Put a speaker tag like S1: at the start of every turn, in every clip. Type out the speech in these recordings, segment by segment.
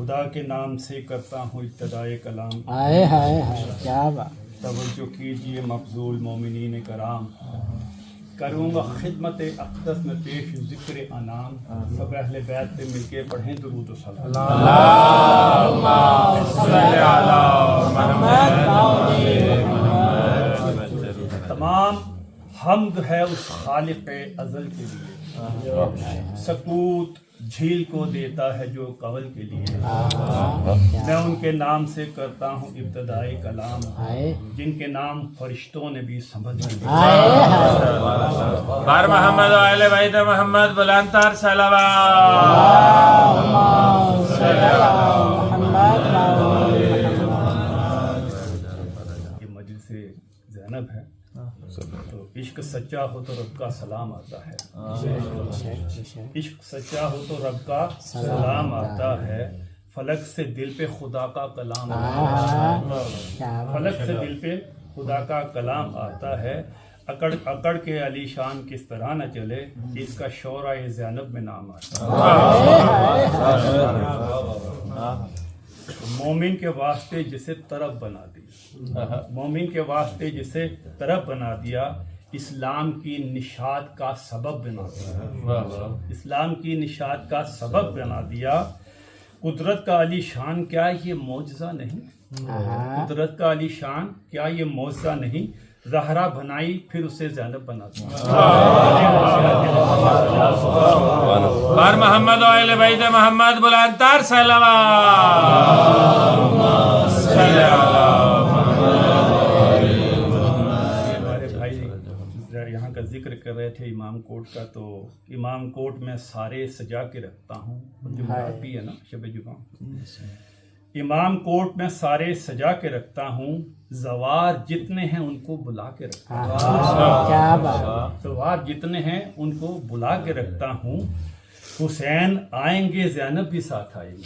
S1: خدا کے نام سے کرتا ہوں ابتدائے کلام.
S2: ہائے ہائے ہائے کیا بات.
S1: توجہ کیجئے مفضول مومنین کرام. کروں گا خدمت اقدس میں پیش ذکر انام. سب اہل بیت پہ مل کے پڑھیں درود و سلام. تمام حمد ہے اس خالق ازل کے لیے، سکوت جھیل کو دیتا ہے جو قول کے لیے. میں ان کے نام سے کرتا ہوں ابتدائی کلام، جن کے نام فرشتوں نے بھی سمجھ لیا.
S3: بار محمد و اہل بیت محمد بلند تر صلوات.
S1: یہ مجلس زینب ہے تو عشق سچا ہو تو رب کا سلام آتا ہے. عشق سچا ہو تو رب کا سلام آتا ہے. فلک سے دل پہ خدا کا کلام آتا ہے. فلک سے دل پہ خدا کا کلام آتا ہے. اکڑ کے علی شان کس طرح نہ چلے، اس کا شورہ زینب میں نام آتا ہے. مومن کے واسطے جسے طرف بنا دیا، مومن کے واسطے جسے طرف بنا دیا، اسلام کی نشاط کا سبب بنا دیا. اسلام کی نشاط کا سبب بنا دیا. قدرت کا علی شان کیا یہ معجزہ نہیں؟ قدرت کا علی شان کیا یہ معجزہ نہیں؟ زہرا بنائی پھر اسے زینب بنا دیا.
S3: بار محمد و اہل بیت محمد بلند تر صلوات.
S1: ہمارے بھائی یہاں کا ذکر کر رہے تھے امام کوٹ کا، تو امام کوٹ میں سارے سجا کے رکھتا ہوں. جمعرات بھی ہے نا، شب جمعہ. امام کوٹ میں سارے سجا کے رکھتا ہوں. زوار جتنے ہیں ان کو بلا کے رکھتا ہوں. زوار جتنے ہیں ان کو بلا کے رکھتا ہوں. حسین آئیں گے زینب بھی ساتھ آئیں گی.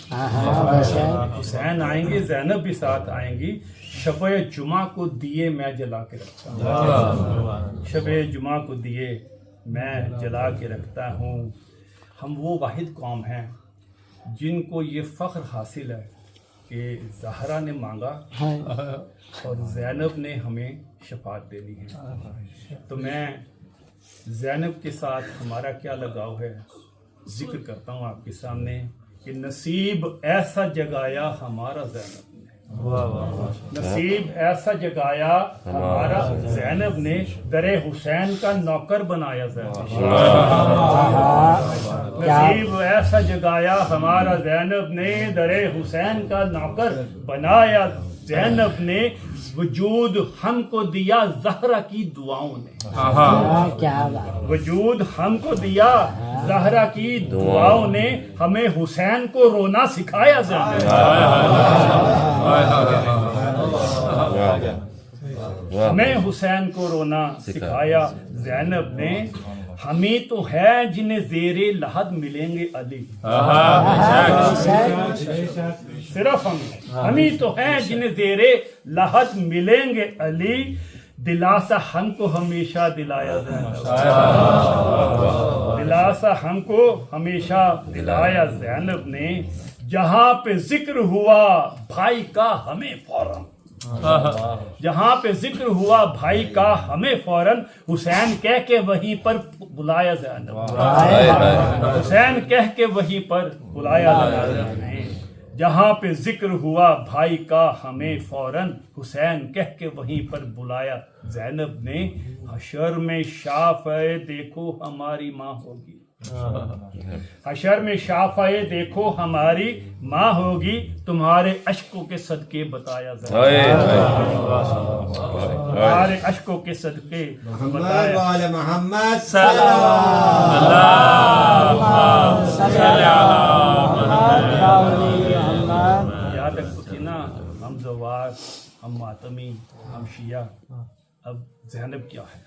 S1: حسین آئیں گے زینب بھی ساتھ آئیں گی. شب جمعہ کو دیے میں جلا کے رکھتا ہوں. شب جمعہ کو دیے میں جلا کے رکھتا ہوں. ہم وہ واحد قوم ہیں جن کو یہ فخر حاصل ہے کہ زہرا نے مانگا اور زینب نے ہمیں شفاعت دینی ہے. تو میں زینب کے ساتھ ہمارا کیا لگاؤ ہے ذکر کرتا ہوں آپ کے سامنے کہ نصیب ایسا جگایا ہمارا زینب نے. نصیب ایسا جگایا ہمارا زینب نے، در حسین کا نوکر بنایا زینب. نصیب ایسا جگایا ہمارا زینب نے، در حسین کا نوکر بنایا زینب نے. وجود ہم کو دیا زہرا کی دعاؤں نے. وجود ہم کو دیا زہرا کی دعاؤں نے. ہمیں حسین کو رونا سکھایا زینب. ہمیں حسین کو رونا سکھایا زینب نے. ہمیں تو ہے جنہیں زیر لحد ملیں گے علی. صرف ہمیں تو ہے جنہیں زیر لحد ملیں گے علی. دلاسا ہم کو ہمیشہ دلایا زینب. دلاسا ہم کو ہمیشہ دلایا زینب نے. جہاں پہ ذکر ہوا بھائی کا ہمیں فوراً، جہاں پہ ذکر ہوا بھائی کا ہمیں فوراً. حسین کہہ کے وہیں پر بلایا زینب. حسین کہہ کے وہیں پر بلایا زینب نے. جہاں پہ ذکر ہوا بھائی کا ہمیں فوراً. حسین کہہ کے وہیں پر بلایا زینب نے. حشر میں شافعے دیکھو ہماری ماں ہوگی. حشر میں شافعے دیکھو ہماری ماں ہوگی. تمہارے اشکوں کے صدقے بتایا زینب. تمہارے اشکوں کے صدقے بتایا
S4: محمد
S1: یاد رکھو کہ نا ہم زوار، ہم ماتمی، ہم شیعہ. اب زینب کیا ہے؟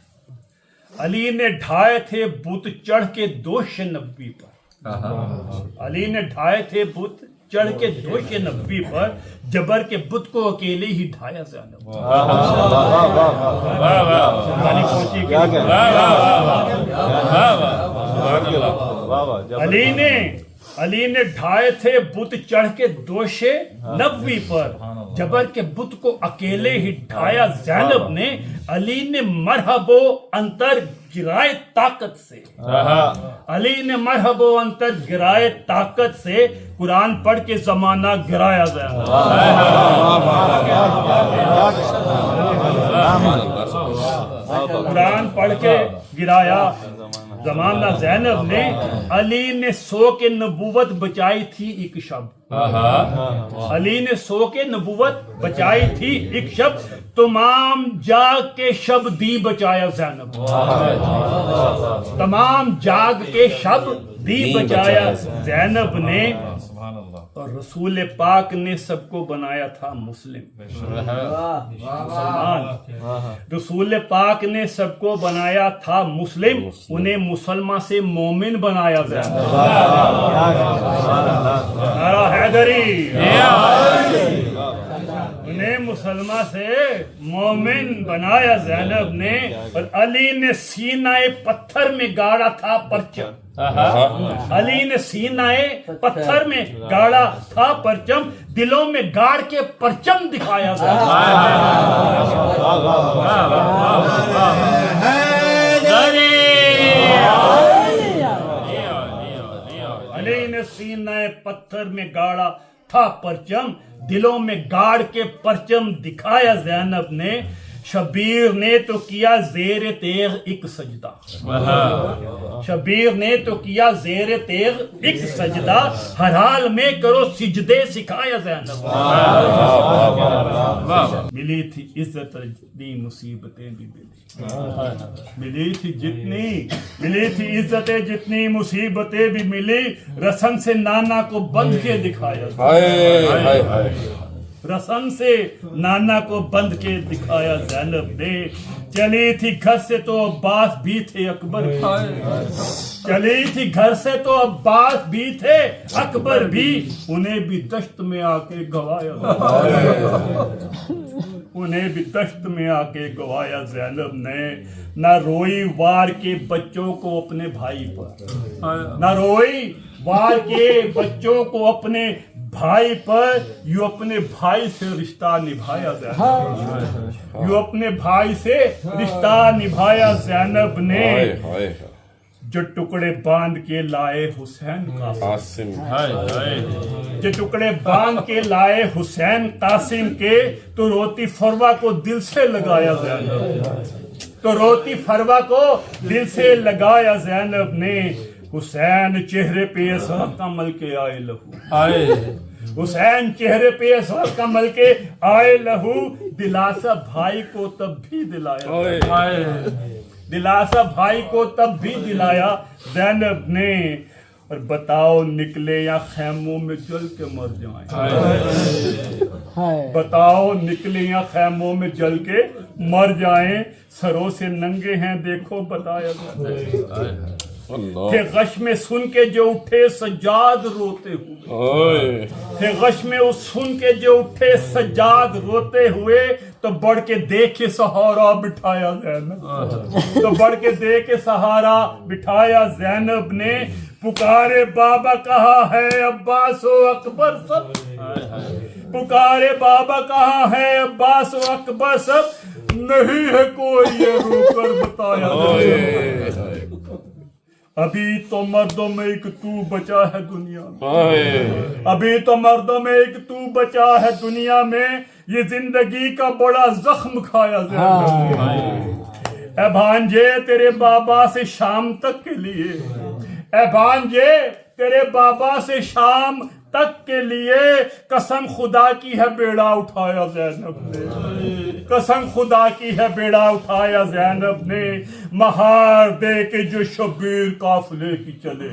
S1: علی نے ڈھائے تھے بت چڑھ کے دوش نبی پر. علی نے ڈھائے تھے بت چڑھ کے دوش نبی پر. جبر کے بت کو اکیلے ہی ڈھایا زینب. علی نے علی نے ڈھائے تھے بت چڑھ کے دوشے نبوی پر، جبر کے بت کو اکیلے ہی ڈھایا زینب نے، علی نے مرحب و انتر گرائے طاقت سے، علی نے مرحب و انتر گرائے طاقت سے، قرآن پڑھ کے زمانہ گرایا زینب، قرآن پڑھ کے گرایا زمانہ زینب نے، علی نے سو کے نبوت بچائی تھی ایک شب، علی نے سو کے نبوت بچائی تھی ایک شب، تمام جاگ کے شب دی بچایا زینب، تمام جاگ کے شب دی بچایا زینب نے، اور رسول پاک نے سب کو بنایا تھا مسلم، مسلمان، رسول پاک نے سب کو بنایا تھا مسلم، انہیں مسلمان سے مومن بنایا زینب، نعرہ حیدری، انہیں مسلمان سے مومن بنایا زینب نے، اور علی نے سینہ پتھر میں گاڑا تھا پرچم، علی نے سینہ پتھر میں گاڑا تھا پرچم، دلوں میں گاڑ کے پرچم دکھایا زینب، علی نے سینہ پتھر میں گاڑا تھا پرچم، دلوں میں گاڑ کے پرچم دکھایا زینب نے، شبیر نے تو کیا زیر تیغ ایک سجدہ، شبیر نے تو کیا زیر تیغ ایک سجدہ، ہر حال میں کرو سجدے سکھایا زینب، ملی تھی عزت جتنی مصیبتیں بھی ملی تھی جتنی، ملی تھی عزتیں جتنی مصیبتیں بھی ملی، رسن سے نانا کو بندھ کے دکھایا، رسن سے نانا کو بند کے دکھایا زینب نے، چلی تھی گھر سے تو عباس بھی تھے اکبر، چلی تھی گھر سے تو عباس بھی تھے اکبر بھی، انہیں بھی دشت میں آ کے گوایا، انہیں بھی دشت میں آ کے گوایا زینب نے، نہ روئی وار کے بچوں کو اپنے بھائی پر، نہ روئی وار کے بچوں کو اپنے بھائی پر، یوں اپنے بھائی سے رشتہ نبھایا زینب، یوں اپنے بھائی سے رشتہ نبھایا زینب نے، جو ٹکڑے باندھ کے لائے حسین قاسم، جو ٹکڑے باندھ کے لائے حسین قاسم کے، تو روتی فروا کو دل سے لگایا زینب، تو روتی فروا کو دل سے لگایا زینب نے، حسین چہرے پہ ایسا کمل کے آئے لہو، حسین چہرے پہ ایسا کمل کے آئے لہو، دلاسا بھائی کو تب بھی دلایا، دلاسا بھائی کو تب بھی دلایا زینب نے، اور بتاؤ نکلے یا خیموں میں جل کے مر جائیں، بتاؤ نکلے یا خیموں میں جل کے مر جائیں، سروں سے ننگے ہیں دیکھو بتایا تھے غش میں سن کے جو اٹھے سجاد روتے ہوئے، تھے غش میں سن کے جو اٹھے سجاد روتے ہوئے، تو بڑھ کے دیکھے سہارا بٹھایا زینب، تو بڑھ کے دیکھے سہارا بٹھایا زینب نے، پکارے بابا کہاں ہے عباس و اکبر سب، پکارے بابا کہاں ہے عباس و اکبر سب، نہیں ہے کوئی یہ رو کر بتایا زینب، ابھی تو مردوں میں ایک تو بچا ہے دنیا میں، ابھی تو مردوں میں ایک تو بچا ہے دنیا میں، یہ زندگی کا بڑا زخم کھایا زینب نے، اے بھانجے تیرے بابا سے شام تک کے لیے، اے بھانجے تیرے بابا سے شام تک کے لیے، قسم خدا کی ہے بیڑا اٹھایا زینب نے، قسم خدا کی ہے بیڑا اٹھایا زینب نے، مہار دے کے جو شبیر قافلے کی چلے،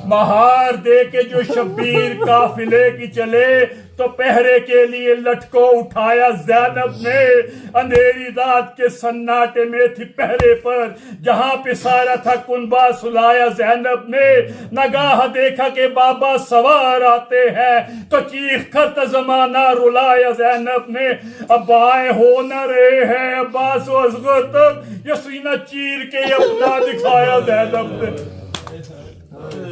S1: مہار دے کے جو شبیر قافلے کی چلے، تو پہرے کے لیے لٹکو اٹھایا زینب نے، اندھیری رات کے سناٹے میں تھی پہرے پر، جہاں پہ سارا تھا کنبا سلایا زینب نے، نگاہ دیکھا کہ بابا سوار آتے ہیں، تو چیخ کر زمانہ رلایا زینب نے، اب آئے ہو نہ رہے ہیں عباس و اصغر تک، یہ سینہ چیر کے اپنا دکھایا زینب نے،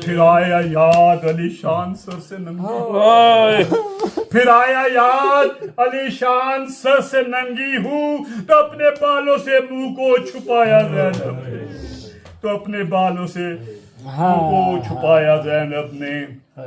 S1: پھر آیا یاد علی شان سر سے ننگی پھر آیا یاد علی شان سر سے ننگی ہوں تو اپنے بالوں سے منہ کو چھپایا زینب نے تو اپنے بالوں سے منہ کو چھپایا زینب نے